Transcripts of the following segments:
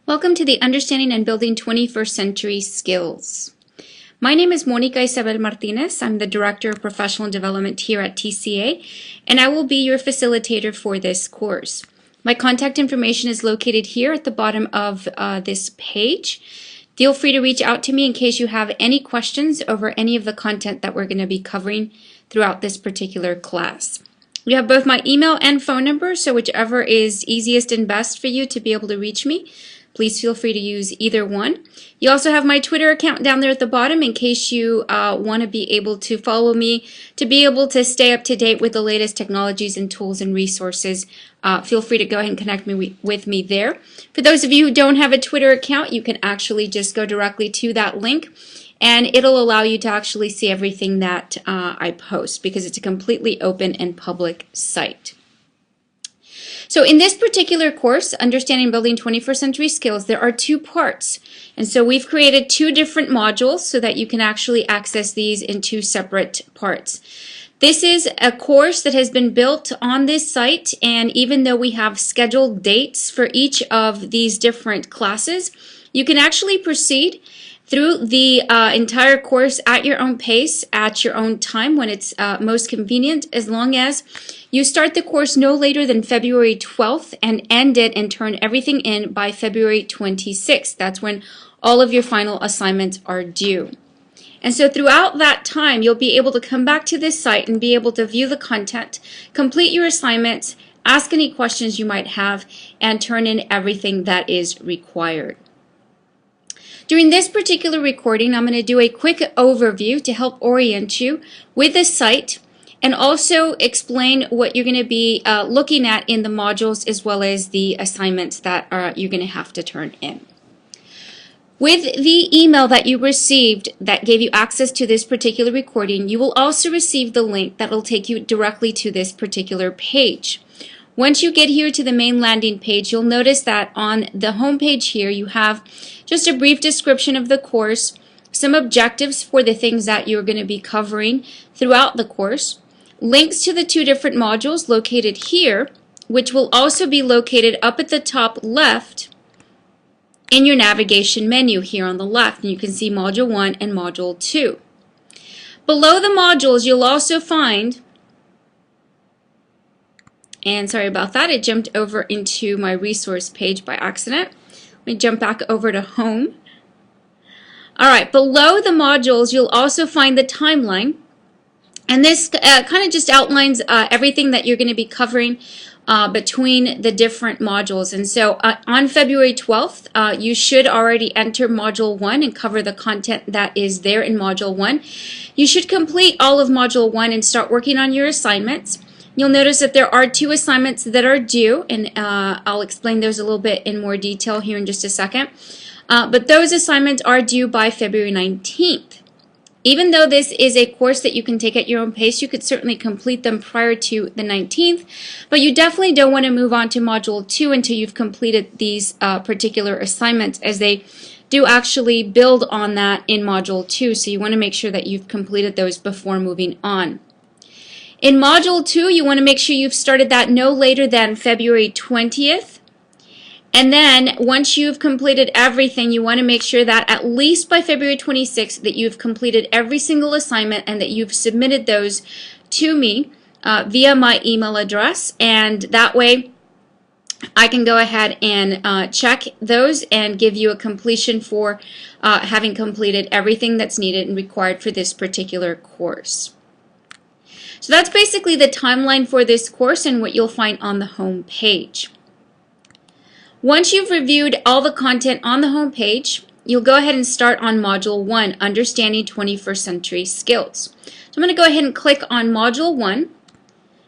Welcome to the Understanding and Building 21st Century Skills. My name is Monica Isabel Martinez. I'm the Director of Professional Development here at TCA, and I will be your facilitator for this course. My contact information is located here at the bottom of this page. Feel free to reach out to me in case you have any questions over any of the content that we're going to be covering throughout this particular class. You have both my email and phone number, so whichever is easiest and best for you to be able to reach me, please feel free to use either one. You also have my Twitter account down there at the bottom in case you want to be able to follow me, to be able to stay up to date with the latest technologies and tools and resources. Feel free to go ahead and connect with me there. For those of you who don't have a Twitter account, you can actually just go directly to that link, and it'll allow you to actually see everything that I post because it's a completely open and public site. So in this particular course, Understanding Building 21st Century Skills, there are two parts. And so we've created two different modules so that you can actually access these in two separate parts. This is a course that has been built on this site, and even though we have scheduled dates for each of these different classes, you can actually proceed through the entire course at your own pace, at your own time when it's most convenient, as long as you start the course no later than February 12th and end it and turn everything in by February 26th. That's when all of your final assignments are due. And so throughout that time, you'll be able to come back to this site and be able to view the content, complete your assignments, ask any questions you might have, and turn in everything that is required. During this particular recording, I'm going to do a quick overview to help orient you with the site and also explain what you're going to be looking at in the modules as well as the assignments that you're going to have to turn in. With the email that you received that gave you access to this particular recording, you will also receive the link that will take you directly to this particular page. Once you get here to the main landing page, you'll notice that on the home page here, you have just a brief description of the course, some objectives for the things that you're going to be covering throughout the course, links to the two different modules located here, which will also be located up at the top left in your navigation menu here on the left, and you can see Module 1 and Module 2. Below the modules, you'll also find, and sorry about that, it jumped over into my resource page by accident. Let me jump back over to home. All right, below the modules, you'll also find the timeline. And this kind of just outlines everything that you're going to be covering between the different modules. And so on February 12th, you should already enter Module 1 and cover the content that is there in Module 1. You should complete all of Module 1 and start working on your assignments. You'll notice that there are two assignments that are due, and I'll explain those a little bit in more detail here in just a second. But those assignments are due by February 19th. Even though this is a course that you can take at your own pace, you could certainly complete them prior to the 19th, but you definitely don't want to move on to Module 2 until you've completed these particular assignments, as they do actually build on that in Module 2, so you want to make sure that you've completed those before moving on. In Module 2, you want to make sure you've started that no later than February 20th. And then once you've completed everything, you want to make sure that at least by February 26th that you've completed every single assignment and that you've submitted those to me via my email address. And that way I can go ahead and check those and give you a completion for having completed everything that's needed and required for this particular course. So that's basically the timeline for this course and what you'll find on the home page. Once you've reviewed all the content on the home page, you'll go ahead and start on Module 1, Understanding 21st Century Skills. So I'm going to go ahead and click on Module 1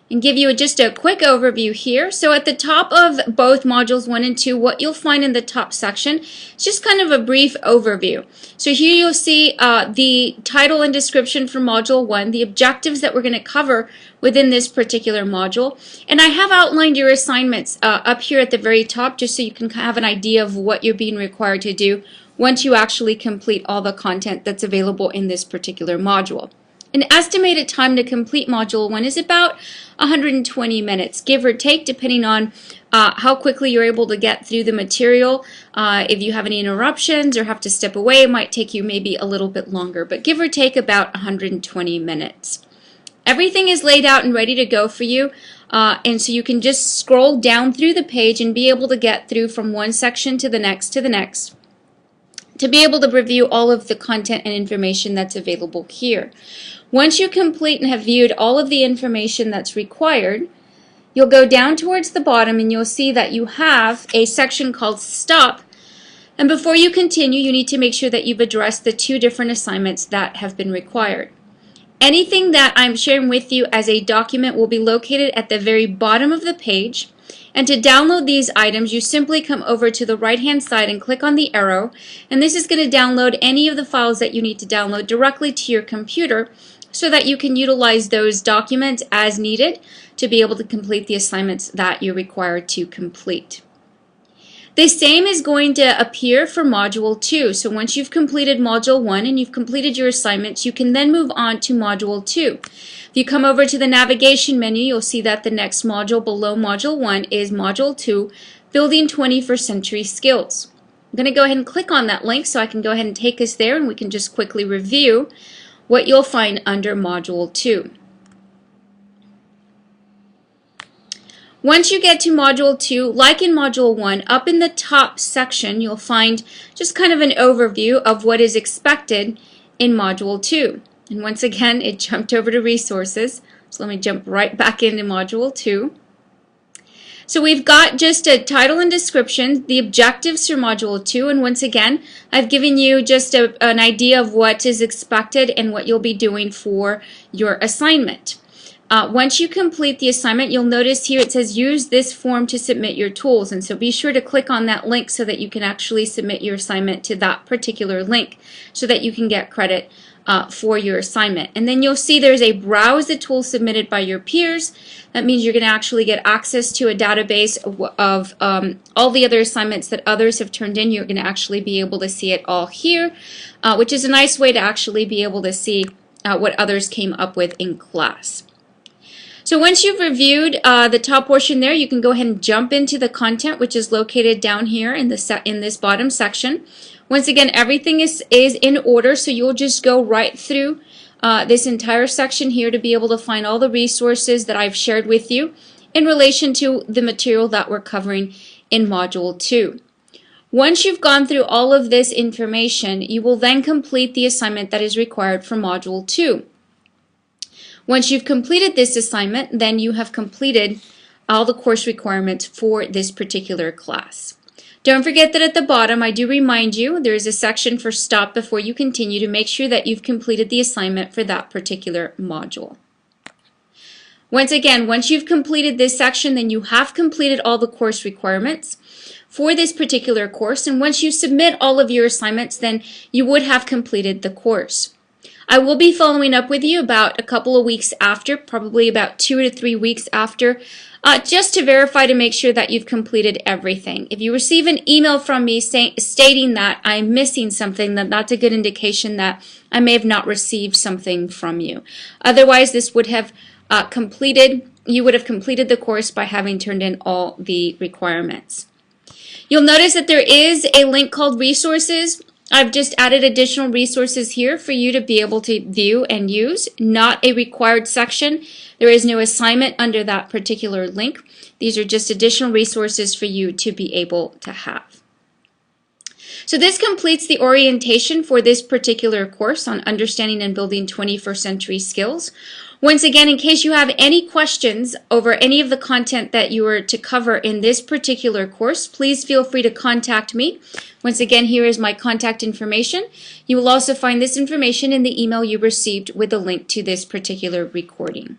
and give you just a quick overview here. So at the top of both Modules 1 and 2, what you'll find in the top section is just kind of a brief overview. So here you'll see the title and description for Module 1, the objectives that we're going to cover within this particular module. And I have outlined your assignments up here at the very top just so you can have an idea of what you're being required to do once you actually complete all the content that's available in this particular module. An estimated time to complete Module 1 is about 120 minutes, give or take, depending on how quickly you're able to get through the material. If you have any interruptions or have to step away, it might take you maybe a little bit longer, but give or take about 120 minutes. Everything is laid out and ready to go for you, and so you can just scroll down through the page and be able to get through from one section to the next to be able to review all of the content and information that's available here. Once you complete and have viewed all of the information that's required, you'll go down towards the bottom and you'll see that you have a section called Stop. And before you continue, you need to make sure that you've addressed the 2 different assignments that have been required. Anything that I'm sharing with you as a document will be located at the very bottom of the page. And to download these items, you simply come over to the right-hand side and click on the arrow. And this is going to download any of the files that you need to download directly to your computer so that you can utilize those documents as needed to be able to complete the assignments that you're required to complete. The same is going to appear for Module 2. So once you've completed Module 1 and you've completed your assignments, you can then move on to Module 2. If you come over to the navigation menu, you'll see that the next module below Module 1 is Module 2, Building 21st Century Skills. I'm going to go ahead and click on that link so I can go ahead and take us there and we can just quickly review what you'll find under Module 2. Once you get to Module 2, like in Module 1, up in the top section you'll find just kind of an overview of what is expected in Module 2. And once again, it jumped over to Resources, so let me jump right back into Module 2. So we've got just a title and description, the objectives for Module 2, and once again, I've given you just an idea of what is expected and what you'll be doing for your assignment. Once you complete the assignment, you'll notice here it says use this form to submit your tools, and so be sure to click on that link so that you can actually submit your assignment to that particular link so that you can get credit for your assignment. And then you'll see there's a browse the tools submitted by your peers. That means you're going to actually get access to a database of all the other assignments that others have turned in. You're going to actually be able to see it all here, which is a nice way to actually be able to see what others came up with in class. So once you've reviewed the top portion there, you can go ahead and jump into the content, which is located down here in this bottom section. Once again, everything is in order, so you'll just go right through this entire section here to be able to find all the resources that I've shared with you in relation to the material that we're covering in Module 2. Once you've gone through all of this information, you will then complete the assignment that is required for Module 2. Once you've completed this assignment, then you have completed all the course requirements for this particular class. Don't forget that at the bottom, I do remind you, there is a section for stop before you continue to make sure that you've completed the assignment for that particular module. Once again, once you've completed this section, then you have completed all the course requirements for this particular course, and once you submit all of your assignments, then you would have completed the course. I will be following up with you about a couple of weeks after, probably about 2 to 3 weeks after, just to verify to make sure that you've completed everything. If you receive an email from me stating that I'm missing something, then that's a good indication that I may have not received something from you. Otherwise, this would have you would have completed the course by having turned in all the requirements. You'll notice that there is a link called Resources. I've just added additional resources here for you to be able to view and use, not a required section. There is no assignment under that particular link. These are just additional resources for you to be able to have. So this completes the orientation for this particular course on Understanding and Building 21st Century Skills. Once again, in case you have any questions over any of the content that you were to cover in this particular course, please feel free to contact me. Once again, here is my contact information. You will also find this information in the email you received with the link to this particular recording.